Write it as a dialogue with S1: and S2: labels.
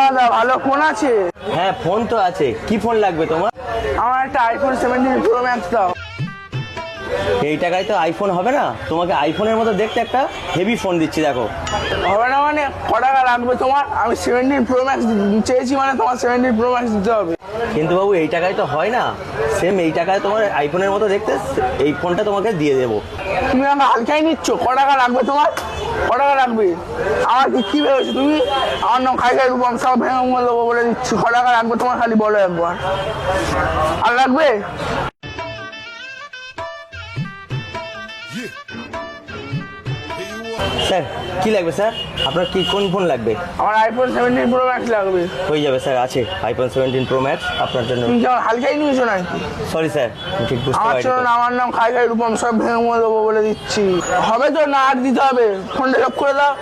S1: দাদা ভালো ফোন আছে?
S2: হ্যাঁ ফোন তো আছে, কি ফোন লাগবে তোমার?
S1: আমার একটা আইফোন 17 প্রো ম্যাক্স দাও।
S2: এই টাকায় তো আইফোন হবে না, তোমাকে আইফোনের মতো দেখতে একটা হেভি ফোন দিচ্ছি দেখো।
S1: হবে না মানে ক টাকা লাগবে তোমার? আমি 17 প্রো ম্যাক্স চেয়েছি, মানে তোমার 17 প্রো ম্যাক্স দিতে হবে।
S2: কিন্তু বাবু এই টাকায় তো হয় না, সেম এই টাকায় তোমার আইফোনের মতো দেখতে এই ফোনটা তোমাকে দিয়ে দেবো।
S1: তুমি আমাকে হালকাই নিচ্ছ। ক টাকা লাগবে তোমার? ক টাকা লাগবে? আমার কি ভেবেছো তুমি? আমার নাম খাই খাই রূপম, সব ভেঙে দেবো বলে দিচ্ছি। ক টাকা লাগবে তোমার খালি বলো একবার। আর লাগবে?
S2: স্যার কি লাগবে স্যার? আপনার কি কোন ফোন লাগবে?
S1: আমার আইফোন 17 প্রো ম্যাক্স লাগবে।
S2: হয়ে যাবে স্যার, আছে আইফোন 17 প্রো ম্যাক্স আপনার জন্য।
S1: তুমি কি আমার হালকাই নিয়েছো নাকি?
S2: সরি স্যার, আমি ঠিক বুঝতে
S1: আমার
S2: পারিনি।
S1: চলুন, আমার নাম খাই খাই রূপম, সব ভেঙে দেবো বলে দিচ্ছি। হবে তো না আর দিতে হবে? ফোনটা সব করে দাও।